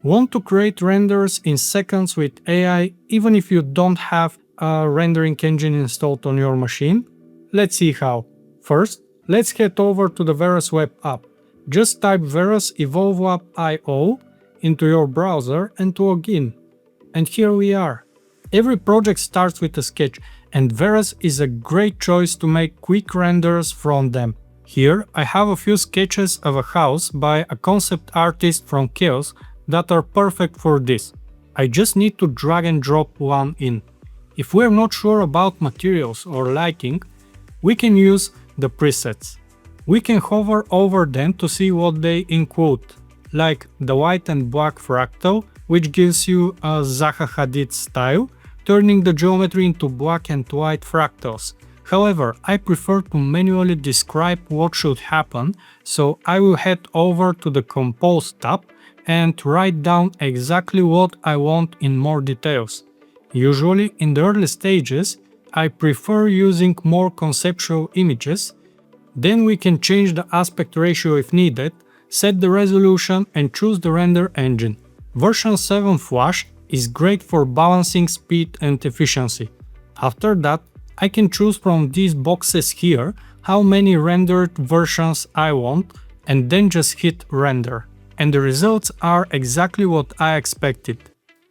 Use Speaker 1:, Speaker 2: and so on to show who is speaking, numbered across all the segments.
Speaker 1: Want to create renders in seconds with AI even if you don't have a rendering engine installed on your machine? Let's see how. First, let's head over to the Veras web app. Just type Veras evolve.io into your browser and log in. And here we are. Every project starts with a sketch, and Veras is a great choice to make quick renders from them. Here I have a few sketches of a house by a concept artist from Chaos that are perfect for this. I just need to drag and drop one in. If we're not sure about materials or lighting, we can use the presets. We can hover over them to see what they include, like the white and black fractal, which gives you a Zaha Hadid style, turning the geometry into black and white fractals. However, I prefer to manually describe what should happen, so I will head over to the Compose tab and write down exactly what I want in more details. Usually, in the early stages, I prefer using more conceptual images. Then we can change the aspect ratio if needed, set the resolution and choose the render engine. Version 7 Flash is great for balancing speed and efficiency. After that, I can choose from these boxes here how many rendered versions I want and then just hit render. And the results are exactly what I expected.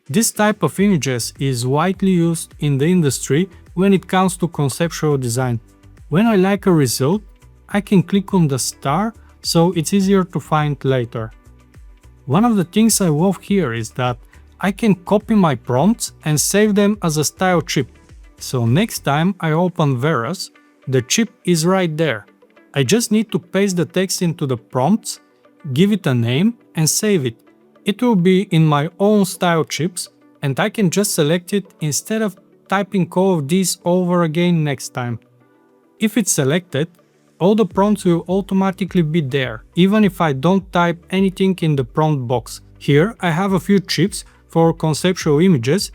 Speaker 1: This type of images is widely used in the industry when it comes to conceptual design. When I like a result, I can click on the star so it's easier to find later. One of the things I love here is that I can copy my prompts and save them as a style chip. So next time I open Veras, the chip is right there. I just need to paste the text into the prompts, give it a name and save it. It will be in my own style chips and I can just select it instead of typing all of these over again next time. If it's selected, all the prompts will automatically be there, even if I don't type anything in the prompt box. Here I have a few chips for conceptual images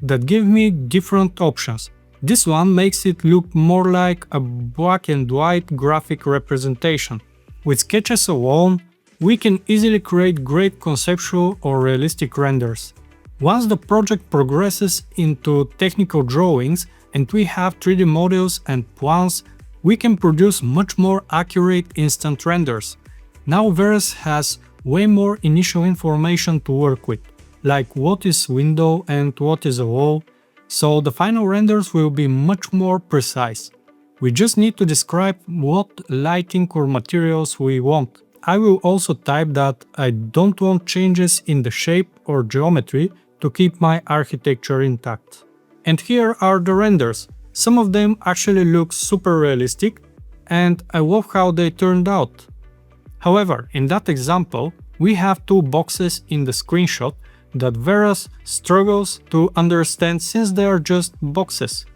Speaker 1: that give me different options. This one makes it look more like a black and white graphic representation. With sketches alone, we can easily create great conceptual or realistic renders. Once the project progresses into technical drawings and we have 3D models and plans, we can produce much more accurate instant renders. Now Veras has way more initial information to work with, like what is window and what is a wall, so the final renders will be much more precise. We just need to describe what lighting or materials we want. I will also type that I don't want changes in the shape or geometry to keep my architecture intact. And here are the renders. Some of them actually look super realistic and I love how they turned out. However, in that example, we have two boxes in the screenshot that Veras struggles to understand since they are just boxes.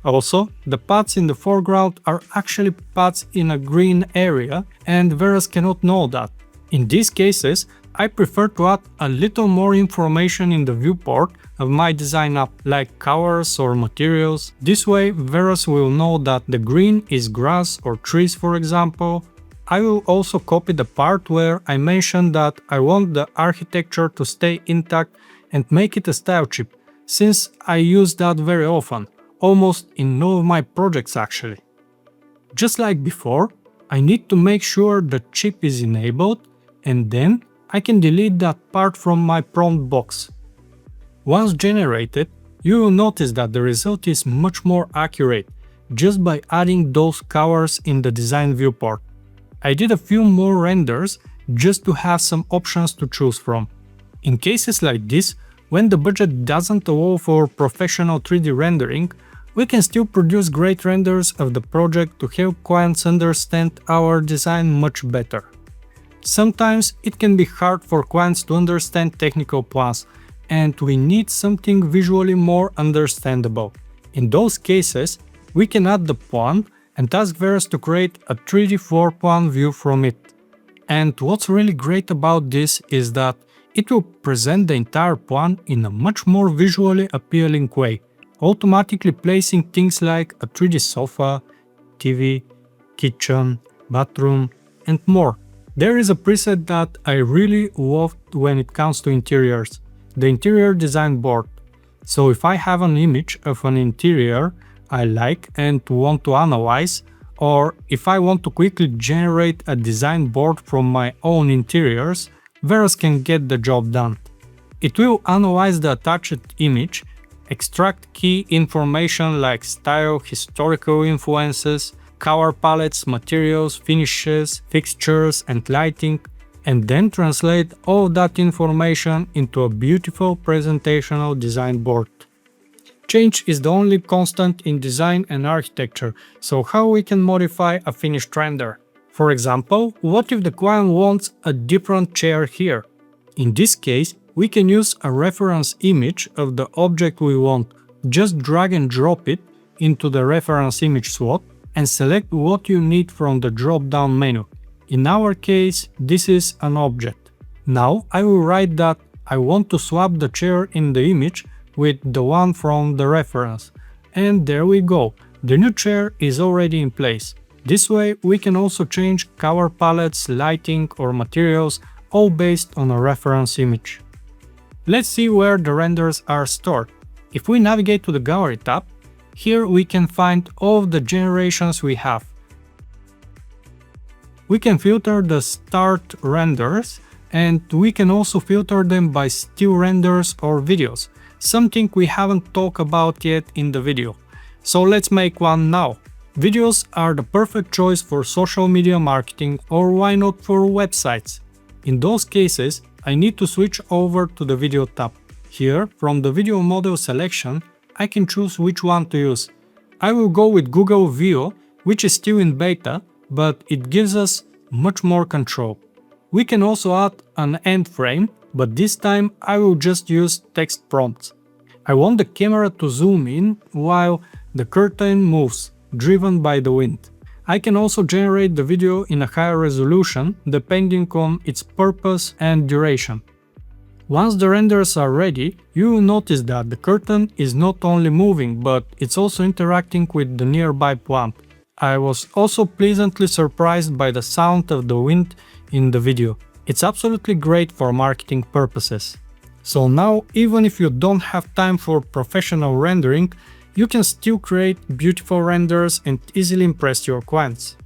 Speaker 1: Also, the paths in the foreground are actually paths in a green area and Veras cannot know that. In these cases, I prefer to add a little more information in the viewport of my design app, like colors or materials. This way, Veras will know that the green is grass or trees, for example. I will also copy the part where I mentioned that I want the architecture to stay intact and make it a style chip, since I use that very often, almost in all of my projects actually. Just like before, I need to make sure the chip is enabled and then I can delete that part from my prompt box. Once generated, you will notice that the result is much more accurate just by adding those colors in the design viewport. I did a few more renders just to have some options to choose from. In cases like this, when the budget doesn't allow for professional 3D rendering, we can still produce great renders of the project to help clients understand our design much better. Sometimes it can be hard for clients to understand technical plans, and we need something visually more understandable. In those cases, we can add the plan and ask Veras to create a 3D floor plan view from it. And what's really great about this is that it will present the entire plan in a much more visually appealing way, automatically placing things like a 3D sofa, TV, kitchen, bathroom, and more. There is a preset that I really love when it comes to interiors, the interior design board. So if I have an image of an interior I like and want to analyze, or if I want to quickly generate a design board from my own interiors, Veras can get the job done. It will analyze the attached image, extract key information like style, historical influences, color palettes, materials, finishes, fixtures and lighting, and then translate all that information into a beautiful presentational design board. Change is the only constant in design and architecture, so how we can modify a finished render? For example, what if the client wants a different chair here? In this case, we can use a reference image of the object we want. Just drag and drop it into the reference image slot and select what you need from the drop-down menu. In our case, this is an object. Now I will write that I want to swap the chair in the image with the one from the reference. And there we go, the new chair is already in place. This way we can also change color palettes, lighting or materials, all based on a reference image. Let's see where the renders are stored. If we navigate to the Gallery tab, here we can find all of the generations we have. We can filter the start renders, and we can also filter them by still renders or videos, something we haven't talked about yet in the video. So let's make one now. Videos are the perfect choice for social media marketing, or why not for websites. In those cases, I need to switch over to the Video tab. Here, from the video model selection, I can choose which one to use. I will go with Google Veo, which is still in beta, but it gives us much more control. We can also add an end frame, but this time I will just use text prompts. I want the camera to zoom in while the curtain moves, driven by the wind. I can also generate the video in a higher resolution depending on its purpose and duration. Once the renders are ready, you will notice that the curtain is not only moving, but it's also interacting with the nearby plant. I was also pleasantly surprised by the sound of the wind in the video. It's absolutely great for marketing purposes. So now, even if you don't have time for professional rendering, you can still create beautiful renders and easily impress your clients.